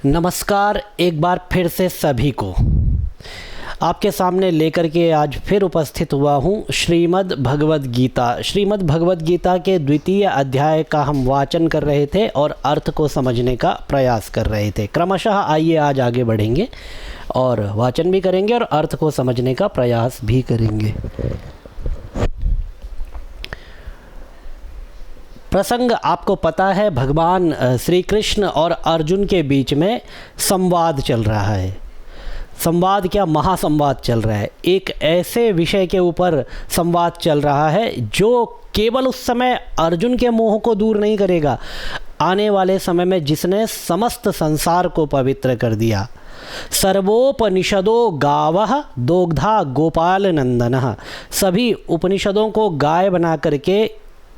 नमस्कार, एक बार फिर से सभी को आपके सामने लेकर के आज फिर उपस्थित हुआ हूँ। श्रीमद् भगवद गीता के द्वितीय अध्याय का हम वाचन कर रहे थे और अर्थ को समझने का प्रयास कर रहे थे। क्रमशः आइए आज आगे बढ़ेंगे और वाचन भी करेंगे और अर्थ को समझने का प्रयास भी करेंगे। प्रसंग आपको पता है, भगवान श्री कृष्ण और अर्जुन के बीच में संवाद चल रहा है। संवाद क्या, महासंवाद चल रहा है। एक ऐसे विषय के ऊपर संवाद चल रहा है जो केवल उस समय अर्जुन के मोह को दूर नहीं करेगा, आने वाले समय में जिसने समस्त संसार को पवित्र कर दिया। सर्वोपनिषदो गावः दोग्धा गोपाल नंदनः, सभी उपनिषदों को गाय बना करके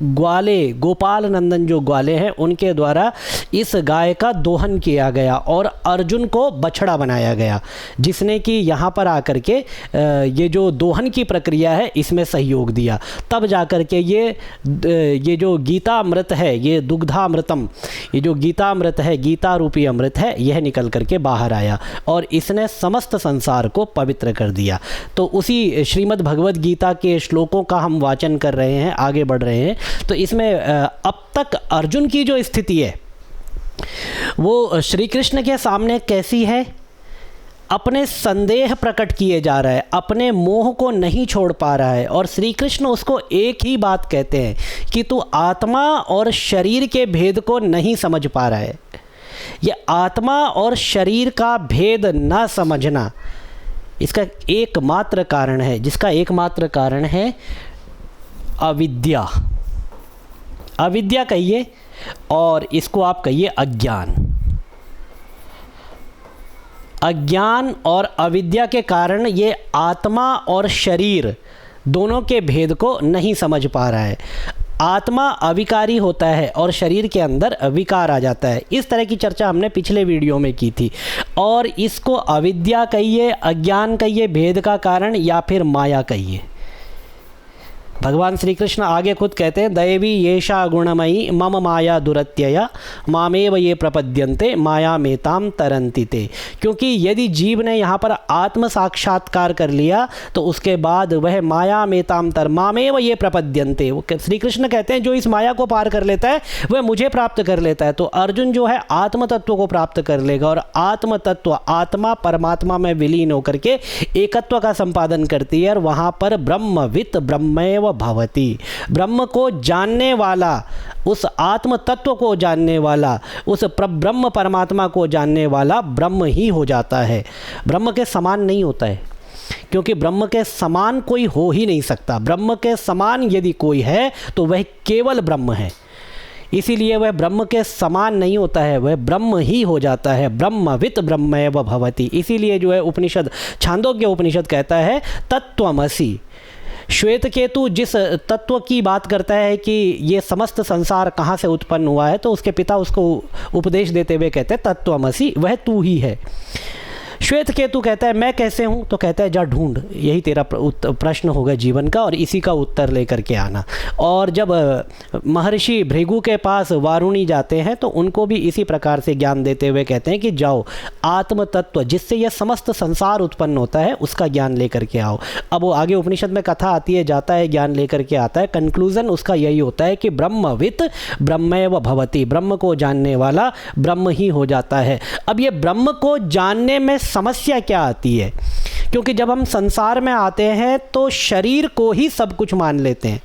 ग्वाले, गोपाल नंदन जो ग्वाले हैं उनके द्वारा इस गाय का दोहन किया गया और अर्जुन को बछड़ा बनाया गया, जिसने कि यहाँ पर आकर के ये जो दोहन की प्रक्रिया है इसमें सहयोग दिया। तब जाकर के ये जो गीतामृत है, ये दुग्धामृतम, ये जो गीतामृत है, गीता रूपी अमृत है, यह निकल करके बाहर आया और इसने समस्त संसार को पवित्र कर दिया। तो उसी श्रीमद् भगवद गीता के श्लोकों का हम वाचन कर रहे हैं, आगे बढ़ रहे हैं। तो इसमें अब तक अर्जुन की जो स्थिति है वो श्री कृष्ण के सामने कैसी है? अपने संदेह प्रकट किए जा रहा है, अपने मोह को नहीं छोड़ पा रहा है और श्री कृष्ण उसको एक ही बात कहते हैं कि तू आत्मा और शरीर के भेद को नहीं समझ पा रहा है। ये आत्मा और शरीर का भेद ना समझना, इसका एकमात्र कारण है, जिसका एकमात्र कारण है अविद्या। अविद्या कहिए और इसको आप कहिए अज्ञान। अज्ञान और अविद्या के कारण ये आत्मा और शरीर दोनों के भेद को नहीं समझ पा रहा है। आत्मा अविकारी होता है और शरीर के अंदर विकार आ जाता है। इस तरह की चर्चा हमने पिछले वीडियो में की थी और इसको अविद्या कहिए, अज्ञान कहिए, भेद का कारण, या फिर माया कहिए। भगवान श्री कृष्ण आगे खुद कहते हैं, दैवी येषा गुणमयी मम माया दुरत्यया मामेव ये प्रपद्यन्ते माया मेताम तरन्ति ते। क्योंकि यदि जीव ने यहाँ पर आत्म साक्षात्कार कर लिया तो उसके बाद वह माया मेताम तर मामेव ये प्रपद्यन्ते, वो श्री कृष्ण कहते हैं जो इस माया को पार कर लेता है वह मुझे प्राप्त कर लेता है। तो अर्जुन जो है आत्म तत्व को प्राप्त कर लेगा और आत्म तत्व, आत्मा परमात्मा में विलीन होकर के एकत्व का संपादन करती है और वहाँ पर ब्रह्मवित् ब्रह्मैव भवति, ब्रह्म को जानने वाला, उस आत्म तत्व को जानने वाला, उस ब्रह्म परमात्मा को जानने वाला ब्रह्म ही हो जाता है। ब्रह्म के समान नहीं होता है, क्योंकि ब्रह्म के समान कोई हो ही नहीं सकता। ब्रह्म के समान यदि कोई है तो वह केवल ब्रह्म है, इसीलिए वह ब्रह्म के समान नहीं होता है, वह ब्रह्म ही हो जाता है। ब्रह्मवित् ब्रह्मैव भवति। इसीलिए जो है उपनिषद, छांदोग्य उपनिषद कहता है तत्त्वमसि। श्वेत केतु जिस तत्व की बात करता है कि ये समस्त संसार कहाँ से उत्पन्न हुआ है, तो उसके पिता उसको उपदेश देते हुए कहते हैं तत्त्वमसि, वह तू ही है। श्वेत केतु कहता है मैं कैसे हूँ, तो कहता है जा ढूंढ, यही तेरा प्रश्न होगा जीवन का और इसी का उत्तर लेकर के आना। और जब महर्षि भृगु के पास वारुणी जाते हैं तो उनको भी इसी प्रकार से ज्ञान देते हुए कहते हैं कि जाओ आत्म तत्व जिससे यह समस्त संसार उत्पन्न होता है उसका ज्ञान लेकर के आओ। अब वो आगे उपनिषद में कथा आती है, जाता है ज्ञान लेकर के आता है, कंक्लूजन उसका यही होता है कि ब्रह्मवित् ब्रह्मैव भवति, ब्रह्म को जानने वाला ब्रह्म ही हो जाता है। अब ये ब्रह्म को जानने में समस्या क्या आती है? क्योंकि जब हम संसार में आते हैं तो शरीर को ही सब कुछ मान लेते हैं।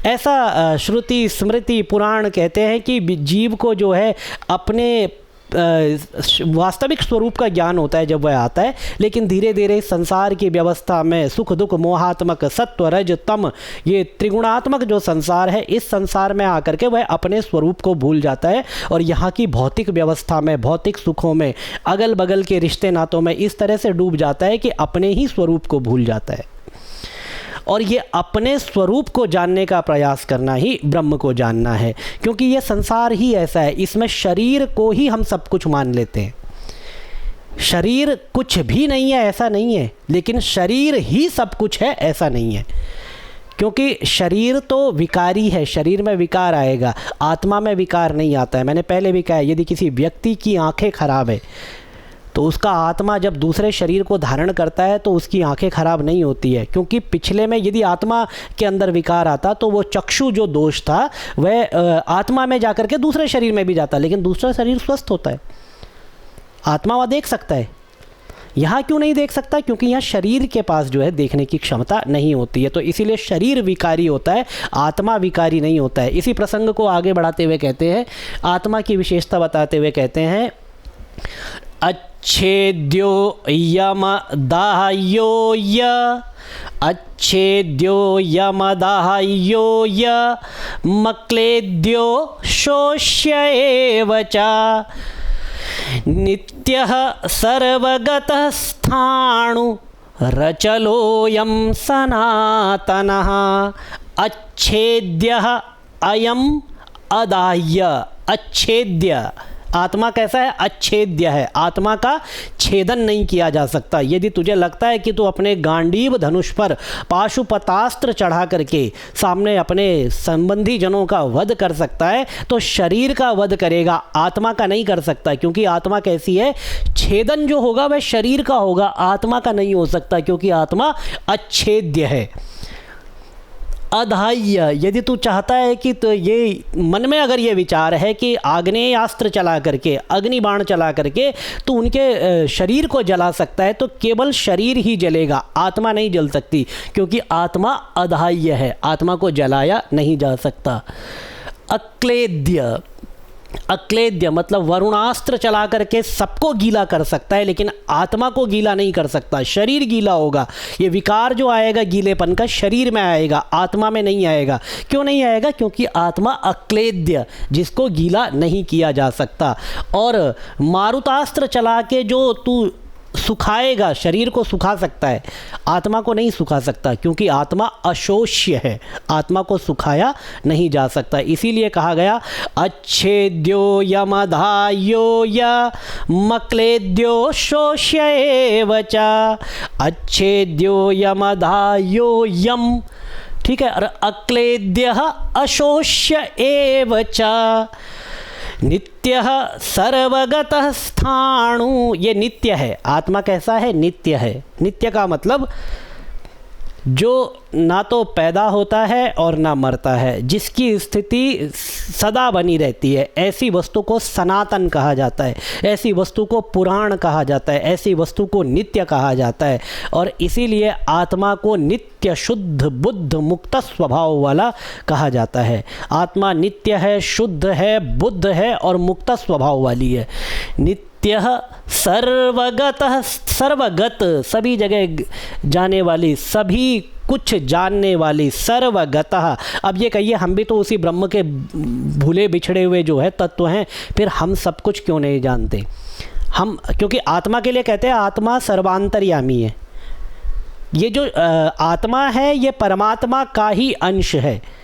ऐसा श्रुति स्मृति पुराण कहते हैं कि जीव को जो है अपने वास्तविक स्वरूप का ज्ञान होता है जब वह आता है, लेकिन धीरे धीरे संसार की व्यवस्था में सुख दुख मोहात्मक सत्व रज तम, ये त्रिगुणात्मक जो संसार है, इस संसार में आकर के वह अपने स्वरूप को भूल जाता है और यहाँ की भौतिक व्यवस्था में, भौतिक सुखों में, अगल बगल के रिश्ते नातों में इस तरह से डूब जाता है कि अपने ही स्वरूप को भूल जाता है। और ये अपने स्वरूप को जानने का प्रयास करना ही ब्रह्म को जानना है, क्योंकि ये संसार ही ऐसा है, इसमें शरीर को ही हम सब कुछ मान लेते हैं। शरीर कुछ भी नहीं है ऐसा नहीं है, लेकिन शरीर ही सब कुछ है ऐसा नहीं है। क्योंकि शरीर तो विकारी है, शरीर में विकार आएगा, आत्मा में विकार नहीं आता है। मैंने पहले भी कहा है, यदि किसी व्यक्ति की आंखें खराब है तो उसका आत्मा जब दूसरे शरीर को धारण करता है तो उसकी आंखें खराब नहीं होती है, क्योंकि पिछले में यदि आत्मा के अंदर विकार आता तो वो चक्षु जो दोष था वह आत्मा में जाकर के दूसरे शरीर में भी जाता, लेकिन दूसरा शरीर स्वस्थ होता है, आत्मा वह देख सकता है। यहाँ क्यों नहीं देख सकता? क्योंकि यहाँ शरीर के पास जो है देखने की क्षमता नहीं होती है, तो इसीलिए शरीर विकारी होता है, आत्मा विकारी नहीं होता है। इसी प्रसंग को आगे बढ़ाते हुए कहते हैं, आत्मा की विशेषता बताते हुए कहते हैं, अच्छेद्यो यमदाह्यो य, अच्छेद्यो यमदाह्यो य, मक्लेद्यो शोष्य एव च, नित्यः सर्वगतः स्थाणु रचलोऽयं सनातनः, अच्छेद्यः अयम् अदाह्य। अच्छेद्य, आत्मा कैसा है? अच्छेद्य है, आत्मा का छेदन नहीं किया जा सकता। यदि तुझे लगता है कि तू अपने गांडीव धनुष पर पाशुपतास्त्र चढ़ा करके सामने अपने संबंधी जनों का वध कर सकता है तो शरीर का वध करेगा, आत्मा का नहीं कर सकता, क्योंकि आत्मा कैसी है? छेदन जो होगा वह शरीर का होगा, आत्मा का नहीं हो सकता, क्योंकि आत्मा अच्छेद्य है। अधाह्य, यदि तू चाहता है कि तो ये मन में अगर ये विचार है कि आग्नेयास्त्र चला करके, अग्नि बाण चला करके तो उनके शरीर को जला सकता है, तो केवल शरीर ही जलेगा, आत्मा नहीं जल सकती, क्योंकि आत्मा अधाह्य है, आत्मा को जलाया नहीं जा सकता। अक्लेद्य, अक्लेद्य मतलब वरुणास्त्र चला करके सबको गीला कर सकता है, लेकिन आत्मा को गीला नहीं कर सकता, शरीर गीला होगा। ये विकार जो आएगा गीलेपन का शरीर में आएगा, आत्मा में नहीं आएगा। क्यों नहीं आएगा? क्योंकि आत्मा अक्लेद्य, जिसको गीला नहीं किया जा सकता। और मारुतास्त्र चला के जो तू सुखाएगा, शरीर को सुखा सकता है, आत्मा को नहीं सुखा सकता, क्योंकि आत्मा अशोष्य है, आत्मा को सुखाया नहीं जा सकता। इसीलिए कहा गया अच्छेद्यो यमधाह्यो य, मक्लेद्यो शोष्य एव च, अच्छेद्यो यमधाह्यो यम, ठीक है। और अक्लेद्यः अशोष्य एव च, नित्यः सर्वगतः स्थाणु, ये नित्य है, आत्मा कैसा है? नित्य है। नित्य का मतलब जो ना तो पैदा होता है और ना मरता है, जिसकी स्थिति सदा बनी रहती है, ऐसी वस्तु को सनातन कहा जाता है, ऐसी वस्तु को पुराण कहा जाता है, ऐसी वस्तु को नित्य कहा जाता है। और इसीलिए आत्मा को नित्य शुद्ध बुद्ध मुक्त स्वभाव वाला कहा जाता है। आत्मा नित्य है, शुद्ध है, बुद्ध है और मुक्त स्वभाव वाली है। नित्य सर्वगतः, सर्वगत सभी जगह जाने वाली, सभी कुछ जानने वाली, सर्वगतः। अब ये कहिए, हम भी तो उसी ब्रह्म के भूले बिछड़े हुए जो है तत्व हैं, फिर हम सब कुछ क्यों नहीं जानते? हम, क्योंकि आत्मा के लिए कहते हैं आत्मा सर्वांतर्यामी है। ये जो आत्मा है ये परमात्मा का ही अंश है,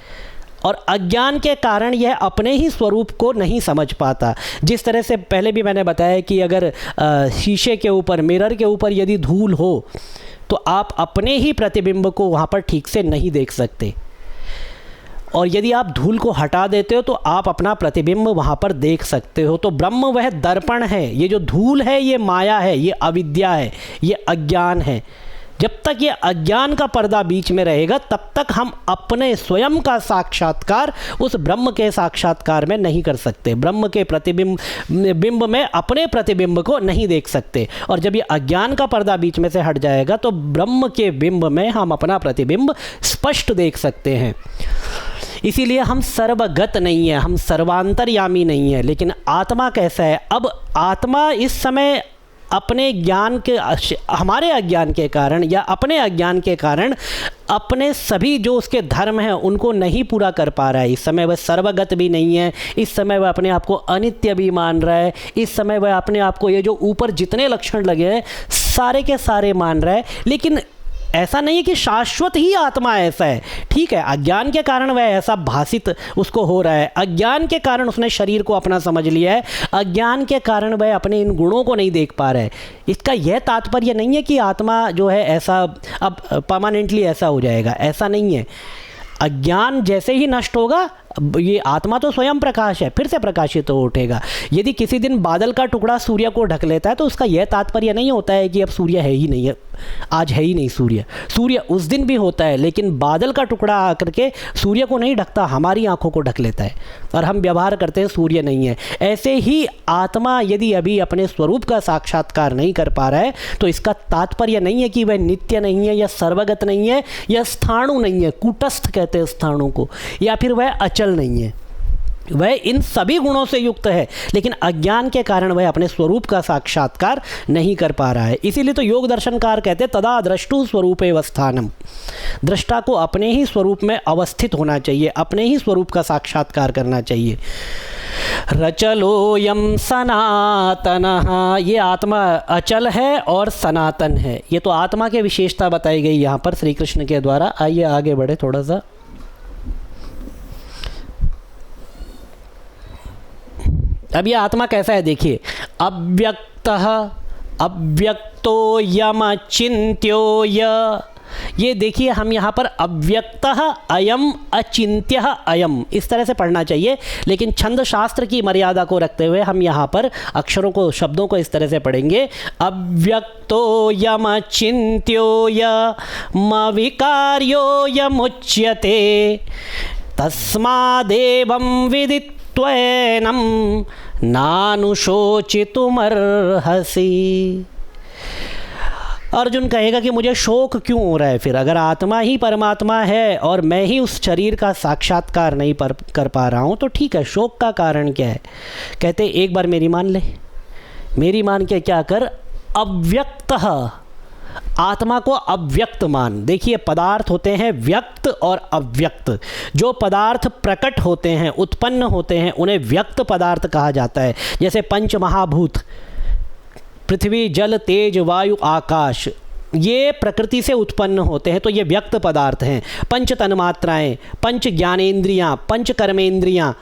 और अज्ञान के कारण यह अपने ही स्वरूप को नहीं समझ पाता। जिस तरह से पहले भी मैंने बताया कि अगर शीशे के ऊपर, मिरर के ऊपर यदि धूल हो तो आप अपने ही प्रतिबिंब को वहाँ पर ठीक से नहीं देख सकते, और यदि आप धूल को हटा देते हो तो आप अपना प्रतिबिंब वहाँ पर देख सकते हो। तो ब्रह्म वह दर्पण है, ये जो धूल है ये माया है, ये अविद्या है, ये अज्ञान है। जब तक ये अज्ञान का पर्दा बीच में रहेगा तब तक हम अपने स्वयं का साक्षात्कार उस ब्रह्म के साक्षात्कार में नहीं कर सकते, ब्रह्म के बिंब में अपने प्रतिबिंब को नहीं देख सकते। और जब ये अज्ञान का पर्दा बीच में से हट जाएगा तो ब्रह्म के बिंब में हम अपना प्रतिबिंब स्पष्ट देख सकते हैं। इसीलिए हम सर्वगत नहीं है, हम सर्वांतर्यामी नहीं है। लेकिन आत्मा कैसा है? अब आत्मा इस समय अपने ज्ञान के, हमारे अज्ञान के कारण या अपने अज्ञान के कारण अपने सभी जो उसके धर्म हैं उनको नहीं पूरा कर पा रहा है। इस समय वह सर्वगत भी नहीं है, इस समय वह अपने आप को अनित्य भी मान रहा है, इस समय वह अपने आप को ये जो ऊपर जितने लक्षण लगे हैं सारे के सारे मान रहा है। लेकिन ऐसा नहीं है कि शाश्वत ही आत्मा ऐसा है। ठीक है, अज्ञान के कारण वह ऐसा भाषित उसको हो रहा है, अज्ञान के कारण उसने शरीर को अपना समझ लिया है, अज्ञान के कारण वह अपने इन गुणों को नहीं देख पा रहा है। इसका यह तात्पर्य नहीं है कि आत्मा जो है ऐसा अब परमानेंटली ऐसा हो जाएगा, ऐसा नहीं है। अज्ञान जैसे ही नष्ट होगा, ये आत्मा तो स्वयं प्रकाश है, फिर से प्रकाशित हो उठेगा। यदि किसी दिन बादल का टुकड़ा सूर्य को ढक लेता है तो उसका यह तात्पर्य नहीं होता है कि अब सूर्य है ही नहीं है, आज है ही नहीं सूर्य। सूर्य उस दिन भी होता है, लेकिन बादल का टुकड़ा आकर के सूर्य को नहीं ढकता, हमारी आंखों को ढक लेता है और हम व्यवहार करते हैं सूर्य नहीं है। ऐसे ही आत्मा यदि अभी अपने स्वरूप का साक्षात्कार नहीं कर पा रहा है तो इसका तात्पर्य नहीं है कि वह नित्य नहीं है या सर्वगत नहीं है या स्थाणु नहीं है, कूटस्थ कहते हैं स्थाणु को, या फिर वह अचल नहीं है। वह इन सभी गुणों से युक्त है, लेकिन अज्ञान के कारण वह अपने स्वरूप का साक्षात्कार नहीं कर पा रहा है। इसीलिए तो योग दर्शनकार कहते हैं तदा द्रष्टु स्वरूपे वस्थानम, दृष्टा को अपने ही स्वरूप में अवस्थित होना चाहिए, अपने ही स्वरूप का साक्षात्कार करना चाहिए। रचलोयम सनातनः, ये आत्मा अचल है और सनातन है। ये तो आत्मा के विशेषता बताई गई यहाँ पर श्री कृष्ण के द्वारा। आइए आगे बढ़े थोड़ा सा। अब ये आत्मा कैसा है देखिए, अव्यक्तः, अव्यक्तो यम चिन्त्यो य, ये देखिए हम यहाँ पर अव्यक्तः अयम अचिन्त्यः अयम इस तरह से पढ़ना चाहिए, लेकिन छंद शास्त्र की मर्यादा को रखते हुए हम यहाँ पर अक्षरों को, शब्दों को इस तरह से पढ़ेंगे। अव्यक्तो यम चिन्त्यो यम विकार्यो यमुच्यते तस्मादेवं विदित्वैनं नानुशोचितुमर्हसि। अर्जुन कहेगा कि मुझे शोक क्यों हो रहा है फिर, अगर आत्मा ही परमात्मा है और मैं ही उस शरीर का साक्षात्कार नहीं कर पा रहा हूँ तो ठीक है, शोक का कारण क्या है। कहते एक बार मेरी मान ले, मेरी मान के क्या कर, अव्यक्तः, आत्मा को अव्यक्त मान। देखिए पदार्थ होते हैं व्यक्त और अव्यक्त। जो पदार्थ प्रकट होते हैं, उत्पन्न होते हैं, उन्हें व्यक्त पदार्थ कहा जाता है। जैसे पंच महाभूत, पृथ्वी जल तेज वायु आकाश, ये प्रकृति से उत्पन्न होते हैं तो ये व्यक्त पदार्थ हैं। पंच तन्मात्राएँ, पंच ज्ञानेंद्रियाँ, पंच कर्मेंद्रियाँ,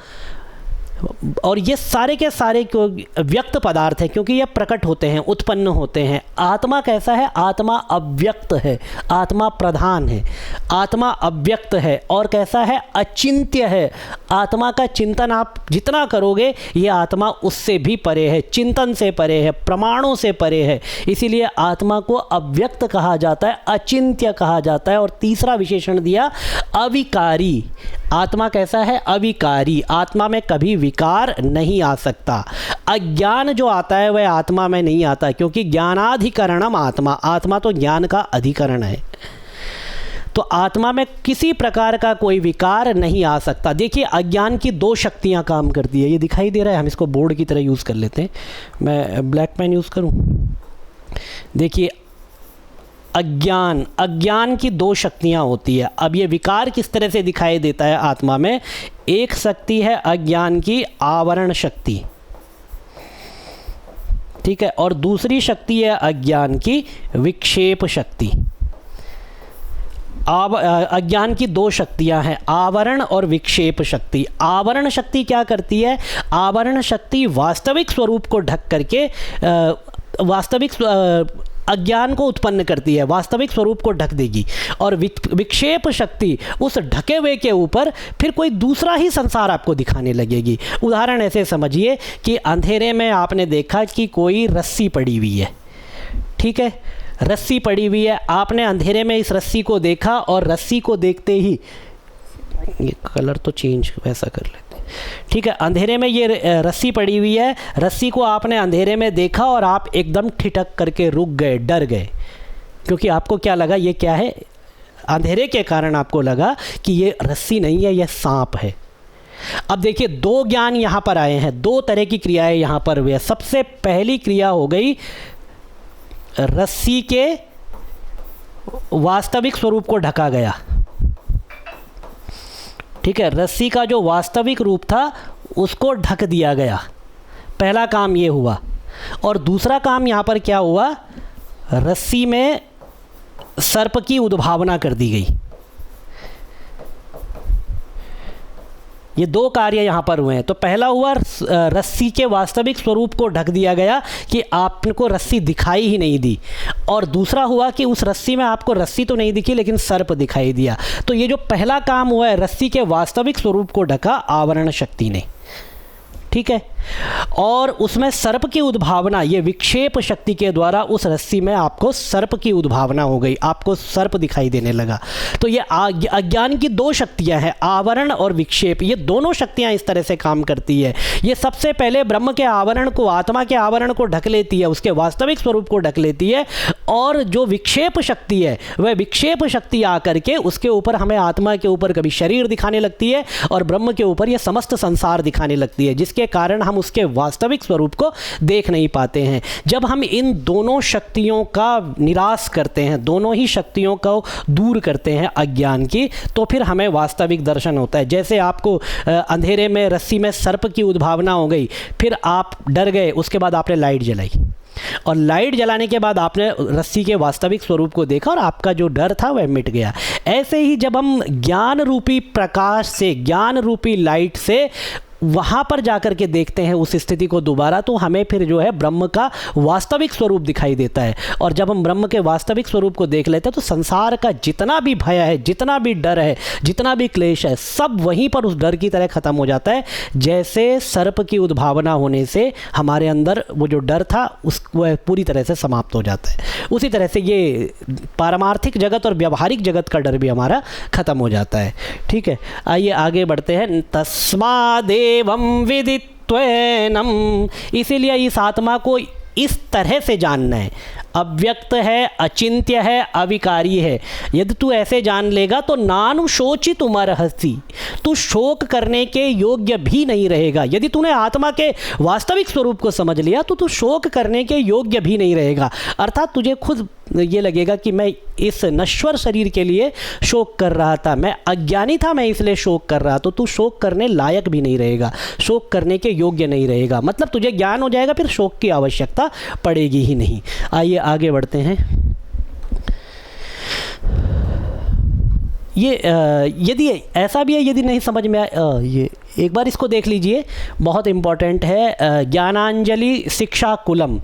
और ये सारे के सारे व्यक्त पदार्थ हैं क्योंकि ये प्रकट होते हैं, उत्पन्न होते हैं। आत्मा कैसा है, आत्मा अव्यक्त है, आत्मा प्रधान है, आत्मा अव्यक्त है और कैसा है, अचिंत्य है। आत्मा का चिंतन आप जितना करोगे ये आत्मा उससे भी परे है, चिंतन से परे है, प्रमाणों से परे है। इसीलिए आत्मा को अव्यक्त कहा जाता है, अचिंत्य कहा जाता है। और तीसरा विशेषण दिया अविकारी। आत्मा कैसा है, अविकारी, आत्मा में कभी विकार नहीं आ सकता। अज्ञान जो आता है वह आत्मा में नहीं आता क्योंकि ज्ञानाधिकरणम आत्मा, आत्मा तो ज्ञान का अधिकरण है, तो आत्मा में किसी प्रकार का कोई विकार नहीं आ सकता। देखिए अज्ञान की दो शक्तियां काम करती है, ये दिखाई दे रहा है, हम इसको बोर्ड की तरह यूज़ कर लेते हैं। मैं ब्लैक पेन यूज़ करूं। देखिए अज्ञान, अज्ञान की दो शक्तियां होती है। अब ये विकार किस तरह से दिखाई देता है आत्मा में, एक शक्ति है अज्ञान की आवरण शक्ति, ठीक है, और दूसरी शक्ति है अज्ञान की विक्षेप शक्ति। अज्ञान की दो शक्तियां हैं, आवरण और विक्षेप शक्ति। आवरण शक्ति क्या करती है, आवरण शक्ति वास्तविक स्वरूप को ढक करके वास्तविक अज्ञान को उत्पन्न करती है, वास्तविक स्वरूप को ढक देगी। और विक्षेप शक्ति उस ढके हुए के ऊपर फिर कोई दूसरा ही संसार आपको दिखाने लगेगी। उदाहरण ऐसे समझिए कि अंधेरे में आपने देखा कि कोई रस्सी पड़ी हुई है, ठीक है, रस्सी पड़ी हुई है, आपने अंधेरे में इस रस्सी को देखा और रस्सी को देखते ही, ये कलर तो चेंज वैसा कर लेते, ठीक है, अंधेरे में ये रस्सी पड़ी हुई है, रस्सी को आपने अंधेरे में देखा और आप एकदम ठिठक करके रुक गए, डर गए, क्योंकि आपको क्या लगा, ये क्या है, अंधेरे के कारण आपको लगा कि ये रस्सी नहीं है, ये सांप है। अब देखिए दो ज्ञान यहाँ पर आए हैं, दो तरह की क्रियाएं यहाँ पर हुई है। सबसे पहली क्रिया हो गई रस्सी के वास्तविक स्वरूप को ढका गया, ठीक है, रस्सी का जो वास्तविक रूप था उसको ढक दिया गया, पहला काम ये हुआ। और दूसरा काम यहाँ पर क्या हुआ, रस्सी में सर्प की उद्भावना कर दी गई। ये दो कार्य यहाँ पर हुए हैं। तो पहला हुआ रस्सी के वास्तविक स्वरूप को ढक दिया गया कि आपको रस्सी दिखाई ही नहीं दी। और दूसरा हुआ कि उस रस्सी में आपको रस्सी तो नहीं दिखी लेकिन सर्प दिखाई दिया। तो ये जो पहला काम हुआ है, रस्सी के वास्तविक स्वरूप को ढका आवरण शक्ति ने, ठीक है। और उसमें सर्प की उद्भावना, ये विक्षेप शक्ति के द्वारा उस रस्सी में आपको सर्प की उद्भावना हो गई, आपको सर्प दिखाई देने लगा। तो ये अज्ञान की दो शक्तियां हैं, आवरण और विक्षेप। ये दोनों शक्तियां इस तरह से काम करती है। ये सबसे पहले ब्रह्म के आवरण को, आत्मा के आवरण को ढक लेती है, उसके वास्तविक स्वरूप को ढक लेती है। और जो विक्षेप शक्ति है, वह विक्षेप शक्ति आकर के उसके ऊपर, हमें आत्मा के ऊपर कभी शरीर दिखाने लगती है और ब्रह्म के ऊपर यह समस्त संसार दिखाने लगती है, जिसके कारण हम उसके वास्तविक स्वरूप को देख नहीं पाते हैं। जब हम इन दोनों शक्तियों का निराश करते हैं, दोनों ही शक्तियों को दूर करते हैं अज्ञान की, तो फिर हमें वास्तविक दर्शन होता है। जैसे आपको अंधेरे में रस्सी में सर्प की उद्भावना हो गई, फिर आप डर गए, उसके बाद आपने लाइट जलाई और लाइट जलाने के बाद आपने रस्सी के वास्तविक स्वरूप को देखा और आपका जो डर था वह मिट गया। ऐसे ही जब हम ज्ञान रूपी प्रकाश से, ज्ञान रूपी लाइट से वहाँ पर जाकर के देखते हैं उस स्थिति को दोबारा, तो हमें फिर जो है ब्रह्म का वास्तविक स्वरूप दिखाई देता है। और जब हम ब्रह्म के वास्तविक स्वरूप को देख लेते हैं तो संसार का जितना भी भय है, जितना भी डर है, जितना भी क्लेश है, सब वहीं पर उस डर की तरह ख़त्म हो जाता है। जैसे सर्प की उद्भावना होने से हमारे अंदर वो जो डर था वह पूरी तरह से समाप्त हो जाता है। उसी तरह से ये पारमार्थिक जगत और व्यावहारिक जगत का डर भी हमारा ख़त्म हो जाता है। ठीक है, आइए आगे बढ़ते हैं। तस्मादेव एवं विदित्वेनम, इसीलिए इस आत्मा को इस तरह से जानना है। अव्यक्त है, अचिंत्य है, अविकारी है। यदि तू ऐसे जान लेगा तो नानुशोचित उमरहसी, तू शोक करने के योग्य भी नहीं रहेगा। यदि तूने आत्मा के वास्तविक स्वरूप को समझ लिया तो तू शोक करने के योग्य भी नहीं रहेगा। अर्थात तुझे खुद ये लगेगा कि मैं इस नश्वर शरीर के लिए शोक कर रहा था, मैं अज्ञानी था, मैं इसलिए शोक कर रहा, तो तू शोक करने लायक भी नहीं रहेगा, शोक करने के योग्य नहीं रहेगा। मतलब तुझे ज्ञान हो जाएगा, फिर शोक की आवश्यकता पड़ेगी ही नहीं। आइए आगे बढ़ते हैं। ये यदि ऐसा भी है, यदि नहीं समझ में ये एक बार इसको देख लीजिए, बहुत इम्पॉर्टेंट है। ज्ञानांजलि शिक्षा कुलम,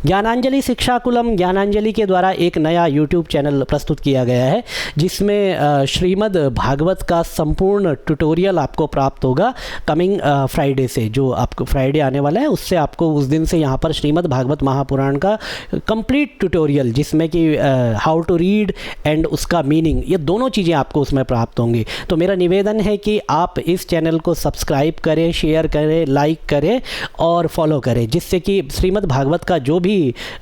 ज्ञानांजलि शिक्षा कुलम, ज्ञानांजलि के द्वारा एक नया यूट्यूब चैनल प्रस्तुत किया गया है जिसमें श्रीमद् भागवत का संपूर्ण ट्यूटोरियल आपको प्राप्त होगा। कमिंग फ्राइडे से, जो आपको फ्राइडे आने वाला है, उससे आपको उस दिन से यहाँ पर श्रीमद् भागवत महापुराण का कंप्लीट ट्यूटोरियल, जिसमें कि हाउ टू रीड एंड उसका मीनिंग, ये दोनों चीज़ें आपको उसमें प्राप्त होंगी। तो मेरा निवेदन है कि आप इस चैनल को सब्सक्राइब करें, शेयर करें, लाइक करें और फॉलो करें, जिससे कि श्रीमद् भागवत का जो भी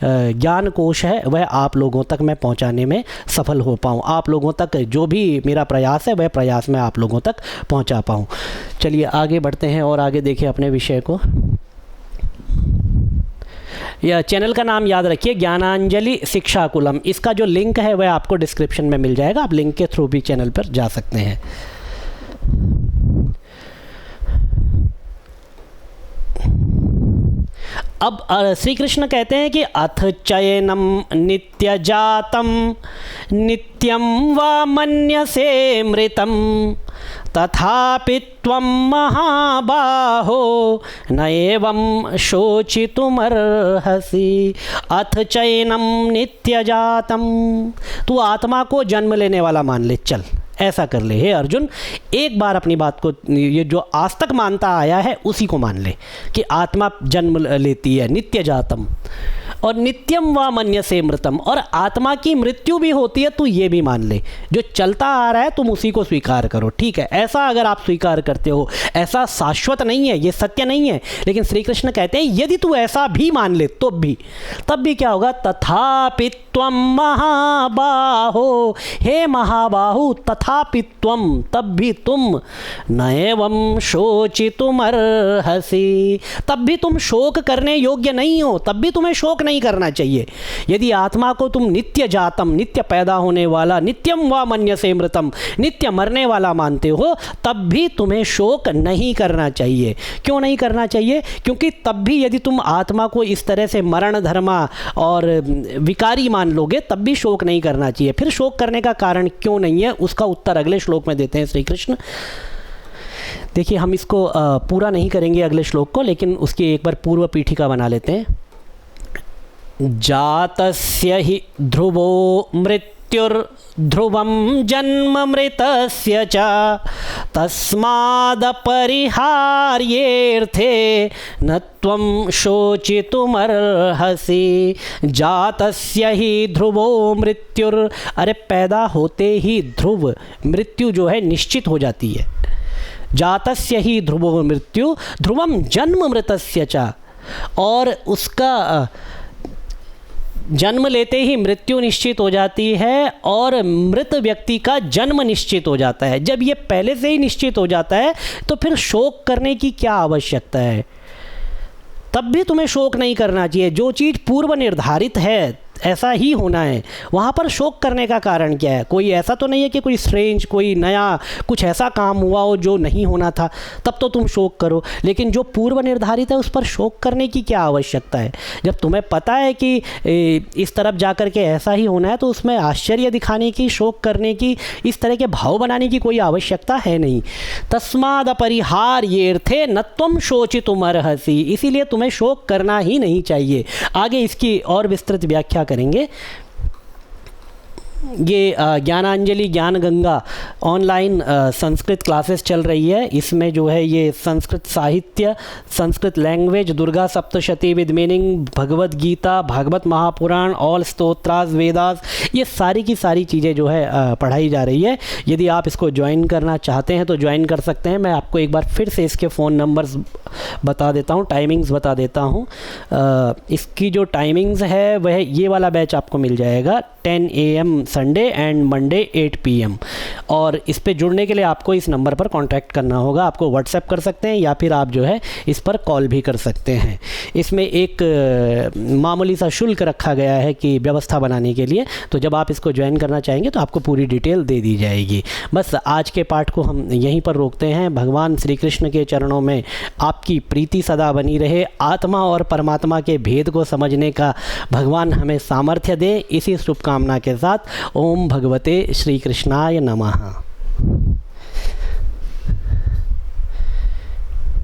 ज्ञान कोश है वह आप लोगों तक मैं पहुंचाने में सफल हो पाऊं। आप लोगों तक जो भी मेरा प्रयास है वह प्रयास मैं आप लोगों तक पहुंचा पाऊं। चलिए आगे बढ़ते हैं और आगे देखें अपने विषय को। यह चैनल का नाम याद रखिए, ज्ञानांजलि शिक्षा कुलम। इसका जो लिंक है वह आपको डिस्क्रिप्शन में मिल जाएगा, आप लिंक के थ्रू भी चैनल पर जा सकते हैं। अब श्री कृष्ण कहते हैं कि अथ चयनम नित्य जातम नित्यम वा मन्यसे मृतम तथापि त्वं महाबाहो न एवं शोचितुमर्हसि। अथ चयनम नित्य जातम, तू आत्मा को जन्म लेने वाला मान ले, चल ऐसा कर ले। हे अर्जुन, एक बार अपनी बात को, ये जो आज तक मानता आया है उसी को मान ले कि आत्मा जन्म लेती है, नित्य जातम, और नित्यम व मन्यसे मृतम, और आत्मा की मृत्यु भी होती है, तू ये भी मान ले। जो चलता आ रहा है तुम उसी को स्वीकार करो, ठीक है। ऐसा अगर आप स्वीकार करते हो, ऐसा शाश्वत नहीं है, ये सत्य नहीं है, लेकिन श्री कृष्ण कहते हैं यदि तू ऐसा भी मान ले तो भी, तब भी क्या होगा, तथापि त्वं महाबाहो, हे महाबाहु, तथापि त्वं, तब भी तुम, न एवं शोचितुमर्हसि, तब भी तुम शोक करने योग्य नहीं हो, तब भी तुम्हें शोक नहीं करना चाहिए। यदि आत्मा को तुम नित्य जातम, नित्य पैदा होने वाला, नित्यम व मन्यसे मृतम, नित्य मरने वाला मानते हो, तब भी तुम्हें शोक नहीं करना चाहिए। क्यों नहीं करना चाहिए? क्योंकि तब भी यदि तुम आत्मा को इस तरह से मरण धर्मा और विकारी मान लोगे, तब भी शोक नहीं करना चाहिए। फिर शोक करने का कारण क्यों नहीं है, उसका उत्तर अगले श्लोक में देते हैं श्री कृष्ण। देखिए, हम इसको पूरा नहीं करेंगे अगले श्लोक को, लेकिन उसकी एक बार पूर्व पीठिका बना लेते हैं। जातस्य हि ध्रुवो मृत्युर्ध्रुवं जन्म मृतस्य च तस्मादपरिहार्येऽर्थे न त्वं शोचितुमर्हसि। जातस्य ही ध्रुवो मृत्युर, अरे पैदा होते ही ध्रुव, मृत्यु जो है निश्चित हो जाती है। जातस्य ही ध्रुवो मृत्यु ध्रुवम जन्म मृतस्य च, और उसका जन्म लेते ही मृत्यु निश्चित हो जाती है और मृत व्यक्ति का जन्म निश्चित हो जाता है। जब ये पहले से ही निश्चित हो जाता है तो फिर शोक करने की क्या आवश्यकता है? तब भी तुम्हें शोक नहीं करना चाहिए। जो चीज़ पूर्व निर्धारित है ऐसा ही होना है, वहाँ पर शोक करने का कारण क्या है? कोई ऐसा तो नहीं है कि कोई स्ट्रेंज, कोई नया कुछ ऐसा काम हुआ हो जो नहीं होना था, तब तो तुम शोक करो। लेकिन जो पूर्व निर्धारित है उस पर शोक करने की क्या आवश्यकता है? जब तुम्हें पता है कि इस तरफ जा कर के ऐसा ही होना है तो उसमें आश्चर्य दिखाने की, शोक करने की, इस तरह के भाव बनाने की कोई आवश्यकता है नहीं। तस्माद अपरिहार्येऽर्थे न त्वं शोचितुमर्हसि, इसीलिए तुम्हें शोक करना ही नहीं चाहिए। आगे इसकी और विस्तृत व्याख्या करेंगे। ये ज्ञानांजलि ज्ञान गंगा ऑनलाइन संस्कृत क्लासेस चल रही है। इसमें जो है ये संस्कृत साहित्य, Sanskrit language, Durga Saptashati with meaning, Bhagavad Gita, Bhagavata Mahapurana, all stotras, Vedas, ये सारी की सारी चीज़ें जो है पढ़ाई जा रही है। यदि आप इसको ज्वाइन करना चाहते हैं तो ज्वाइन कर सकते हैं। मैं आपको एक बार फिर से इसके फ़ोन नंबर्स बता देता हूँ, टाइमिंग्स बता देता हूँ। इसकी जो टाइमिंग्स है वह ये वाला बैच आपको मिल जाएगा 10 AM Sunday and Monday 8 PM। और इस पे जुड़ने के लिए आपको इस नंबर पर कांटेक्ट करना होगा। आपको व्हाट्सएप कर सकते हैं या फिर आप जो है इस पर कॉल भी कर सकते हैं। इसमें एक मामूली सा शुल्क रखा गया है कि व्यवस्था बनाने के लिए, तो जब आप इसको ज्वाइन करना चाहेंगे तो आपको पूरी डिटेल दे दी जाएगी। बस आज के पाठ को हम यहीं पर रोकते हैं। भगवान श्री कृष्ण के चरणों में आपकी प्रीति सदा बनी रहे। आत्मा और परमात्मा के भेद को समझने का भगवान हमें सामर्थ्य दे। इसी शुभकामना के साथ ओम भगवते श्री कृष्णाय नमः।